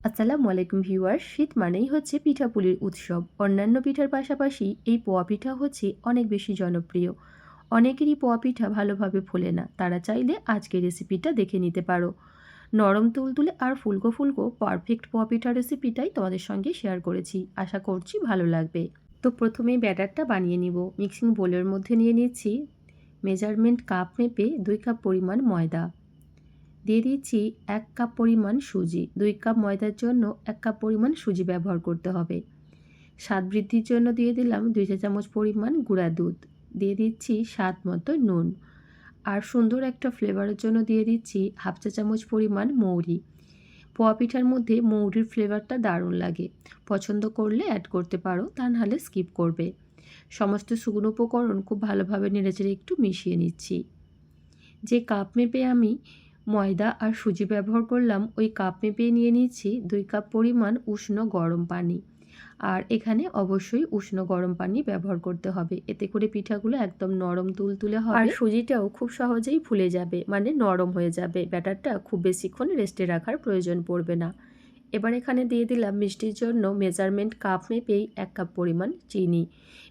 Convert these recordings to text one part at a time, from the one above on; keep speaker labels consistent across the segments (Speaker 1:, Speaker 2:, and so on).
Speaker 1: আসসালামু আলাইকুম ভিউয়ার্স। শীত মানেই হচ্ছে পিঠাপুলির উৎসব। অন্যান্য পিঠার পাশাপাশি এই পোয়া পিঠা হচ্ছে অনেক বেশি জনপ্রিয়। অনেকেরই পোয়া পিঠা ভালোভাবে ফোলে না, তারা চাইলে আজকের রেসিপিটা দেখে নিতে পারো। নরম তুলতুলে আর ফুলকো ফুলকো পারফেক্ট পোয়া পিঠার রেসিপিটাই তোমাদের সঙ্গে শেয়ার করেছি, আশা করছি ভালো লাগবে। তো প্রথমেই ব্যাটারটা বানিয়ে নিব। মিক্সিং বোলের মধ্যে নিয়ে নিচ্ছি মেজারমেন্ট কাপ মেপে 2 কাপ পরিমাণ ময়দা, দিয়ে দিচ্ছি 1 কাপ পরিমাণ সুজি। 2 কাপ ময়দার জন্য 1 কাপ পরিমাণ সুজি ব্যবহার করতে হবে। স্বাদ বৃদ্ধির জন্য দিয়ে দিলাম 2 চা চামচ পরিমাণ গুঁড়া দুধ, দিয়ে দিচ্ছি স্বাদ মতো নুন, আর সুন্দর একটা ফ্লেভারের জন্য দিয়ে দিচ্ছি হাফ চা চামচ পরিমাণ মৌরি। পোয়া পিঠার মধ্যে মৌরির ফ্লেভারটা দারুণ লাগে, পছন্দ করলে অ্যাড করতে পারো, তা নাহলে স্কিপ করবে। সমস্ত শুকনো উপকরণ খুব ভালোভাবে নেড়েচেড়ে একটু মিশিয়ে নিচ্ছি। যে কাপ মেপে আমি ময়দা আর সুজি ব্যবহার করলাম, ওই কাপ মেপে নিয়ে নিচ্ছি 2 কাপ পরিমাণ উষ্ণ গরম পানি। আর এখানে অবশ্যই উষ্ণ গরম পানি ব্যবহার করতে হবে, এতে করে পিঠাগুলো একদম নরম তুলতুলে হবে আর সুজিটাও খুব সহজেই ফুলে যাবে, মানে নরম হয়ে যাবে। ব্যাটারটা খুব বেশিক্ষণ রেস্টে রাখার প্রয়োজন পড়বে না। এবার এখানে দিয়ে দিলাম মিষ্টির জন্য মেজারমেন্ট কাপ মেপেই 1 কাপ পরিমাণ চিনি।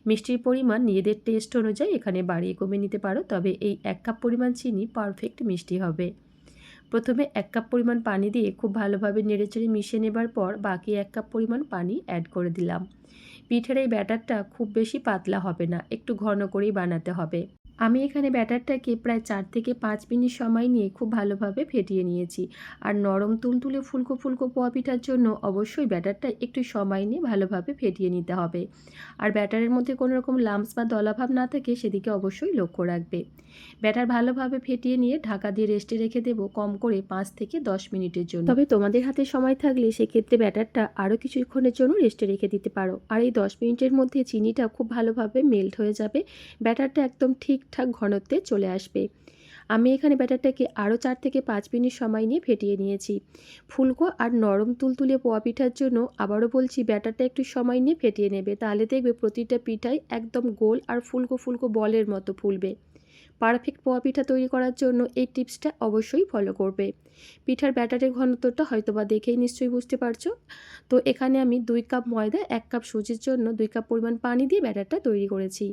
Speaker 1: মিষ্টির পরিমাণ নিজেদের টেস্ট অনুযায়ী এখানে বাড়িয়ে কমিয়ে নিতে পারো, তবে এই 1 কাপ পরিমাণ চিনি পারফেক্ট মিষ্টি হবে। প্রথমে 1 কাপ পরিমাণ পানি দিয়ে খুব ভালোভাবে নেড়েচেড়ে মিশিয়ে নেবার পর বাকি 1 কাপ পরিমাণ পানি অ্যাড করে দিলাম। পিঠের এই ব্যাটারটা খুব বেশি পাতলা হবে না, একটু ঘন করেই বানাতে হবে। আমি এখানে ব্যাটারটাকে প্রায় 4 থেকে 5 মিনিট সময় নিয়ে খুব ভালোভাবে ফেটিয়ে নিয়েছি। আর নরম তুলতুলে ফুলকো ফুলকো পোয়া পিঠার জন্য অবশ্যই ব্যাটারটা একটু সময় নিয়ে ভালোভাবে ফেটিয়ে নিতে হবে। আর ব্যাটারের মধ্যে কোনো রকম লাম্পস বা দলাভাব না থাকে সেদিকে অবশ্যই লক্ষ্য রাখবে। ব্যাটার ভালোভাবে ফেটিয়ে নিয়ে ঢাকা দিয়ে রেস্টে রেখে দেবো কম করে 5 থেকে 10 মিনিটের জন্য। তবে তোমাদের হাতে সময় থাকলে সেক্ষেত্রে ব্যাটারটা আরও কিছুক্ষণের জন্য রেস্টে রেখে দিতে পারো। আর এই 10 মিনিটের মধ্যে চিনিটা খুব ভালোভাবে মেল্ট হয়ে যাবে, ব্যাটারটা একদম ঠিকঠাক ঘনত্বে চলে আসবে। আমি এখানে ব্যাটারটাকে আরও 4 থেকে 5 মিনিট সময় নিয়ে ফেটিয়ে নিয়েছি। ফুলকো আর নরম তুলতুলে পোয়া পিঠার জন্য আবারও বলছি, ব্যাটারটা একটু সময় নিয়ে ফেটিয়ে নেবে, তাহলে দেখবে প্রতিটা পিঠাই একদম গোল আর ফুলকো ফুলকো বলের মতো ফুলবে। পারফেক্ট পোয়া পিঠা তৈরি করার জন্য এই টিপসটা অবশ্যই ফলো করবে। পিঠার ব্যাটারের ঘনত্বটা হয়তোবা দেখেই নিশ্চয়ই বুঝতে পারছো। তো এখানে আমি 2 কাপ ময়দা 1 কাপ সুজির জন্য 2 কাপ পরিমাণ পানি দিয়ে ব্যাটারটা তৈরি করেছি।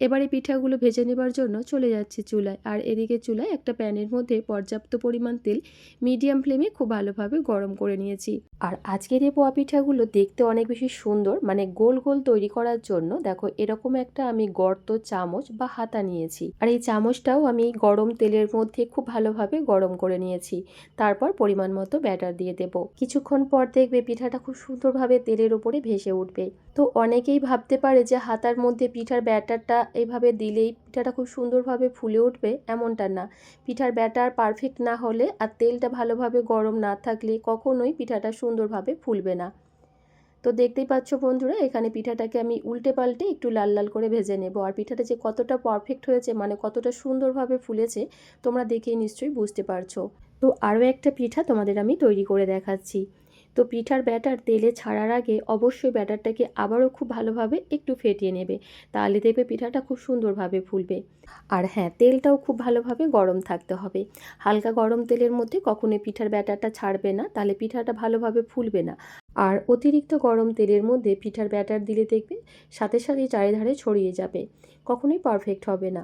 Speaker 1: এবারে পিঠাগুলো ভেজে নেবার জন্য চলে যাচ্ছি চুলায়। আর এদিকে চুলায় একটা প্যানের মধ্যে পর্যাপ্ত পরিমাণ তেল মিডিয়াম ফ্লেমে খুব ভালোভাবে গরম করে নিয়েছি। আর আজকের এই পোয়া পিঠাগুলো দেখতে অনেক বেশি সুন্দর, মানে গোল গোল তৈরি করার জন্য দেখো এরকম একটা আমি গর্ত চামচ বা হাতা নিয়েছি। আর এই চামচটাও আমি গরম তেলের মধ্যে খুব ভালোভাবে গরম করে নিয়েছি। তারপর পরিমাণ মতো ব্যাটার দিয়ে দেব। কিছুক্ষণ পর দেখবে পিঠাটা খুব সুন্দরভাবে তেলের উপরে ভেসে উঠবে। তো অনেকেই ভাবতে পারে যে হাতার মধ্যে পিঠার ব্যাটারটা এইভাবে দিলেই পিঠাটা খুব সুন্দরভাবে ফুলে উঠবে, এমনটা না। পিঠার ব্যাটার পারফেক্ট না হলে আর তেলটা ভালোভাবে গরম না থাকলে কখনোই পিঠাটা সুন্দরভাবে ফুলবে না। তো দেখতেই পাচ্ছ বন্ধুরা, এখানে পিঠাটাকে আমি উল্টে পাল্টে একটু লাল লাল করে ভেজে নেব। আর পিঠাটা যে কতটা পারফেক্ট হয়েছে, মানে কতটা সুন্দরভাবে ফুলেছে, তোমরা দেখেই নিশ্চয়ই বুঝতে পারছো। তো আরও একটা পিঠা তোমাদের আমি তৈরি করে দেখাচ্ছি। তো পিঠার ব্যাটার তেলে ছাড়ার আগে অবশ্যই ব্যাটারটাকে আবারও খুব ভালোভাবে একটু ফেটিয়ে নেবে, তাহলে দেখবে পিঠাটা খুব সুন্দরভাবে ফুলবে। আর হ্যাঁ, তেলটাও খুব ভালোভাবে গরম থাকতে হবে। হালকা গরম তেলের মধ্যে কখনোই পিঠার ব্যাটারটা ছাড়বে না, তাহলে পিঠাটা ভালোভাবে ফুলবে না। আর অতিরিক্ত গরম তেলের মধ্যে পিঠার ব্যাটার দিলে দেখবে সাথে সাথেই চারিধারে ছড়িয়ে যাবে, কখনোই পারফেক্ট হবে না।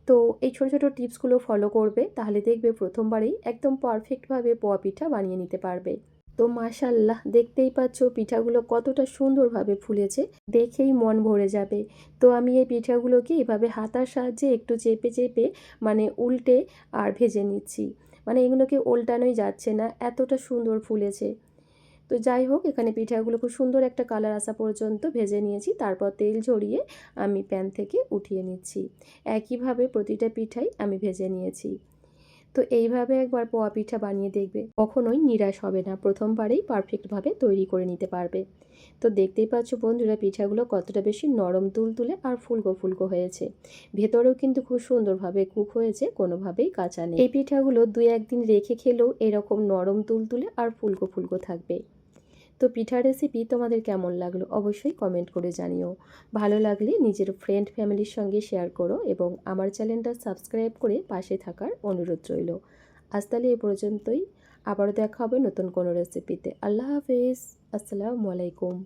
Speaker 1: তো এই ছোটো ছোটো টিপসগুলো ফলো করবে, তাহলে দেখবে প্রথমবারেই একদম পারফেক্টভাবে পোয়া পিঠা বানিয়ে নিতে পারবে। তো মাশাআল্লাহ, দেখতেই পাচ্ছ পিঠাগুলো কতটা সুন্দরভাবে ফুলেছে, দেখেই মন ভরে যাবে। তো আমি এই পিঠাগুলোকে এভাবে হাতার সাহায্যে একটু চেপে চেপে মানে উল্টে আর ভেজে নিচ্ছি। মানে এগুলোকে উল্টানোই যাচ্ছে না, এতটা সুন্দর ফুলেছে। তো যাই হোক, এখানে পিঠাগুলো খুব সুন্দর একটা কালার আসা পর্যন্ত ভেজে নিয়েছি, তারপর তেল ঝরিয়ে আমি প্যান থেকে উঠিয়ে নিচ্ছি। একইভাবে প্রতিটা পিঠাই আমি ভেজে নিয়েছি। তো এইভাবে একবার পোয়া পিঠা বানিয়ে দেখবে, কখনোই নিরাশ হবে না, প্রথমবারেই পারফেক্টভাবে তৈরি করে নিতে পারবে। তো দেখতেই পাচ্ছ বন্ধুরা, পিঠাগুলো কতটা বেশি নরম তুলতুলে আর ফুলকো ফুলকো হয়েছে। ভেতরেও কিন্তু খুব সুন্দরভাবে কুক হয়েছে, কোনোভাবেই কাঁচা নেই। এই পিঠাগুলো 2-1 দিন রেখে খেলেও এরকম নরম তুলতুলে আর ফুলকো ফুলকো থাকবে। তো পিঠার রেসিপি তোমাদের কেমন লাগলো অবশ্যই কমেন্ট করে জানিও। ভালো লাগলে নিজের ফ্রেন্ড ফ্যামিলির সঙ্গে শেয়ার করো এবং আমার চ্যানেলটা সাবস্ক্রাইব করে পাশে থাকার অনুরোধ রইল। আজ তাহলে এ পর্যন্তই। আবারও দেখা হবে নতুন কোনো রেসিপিতে। আল্লাহ হাফেজ। আসসালামু আলাইকুম।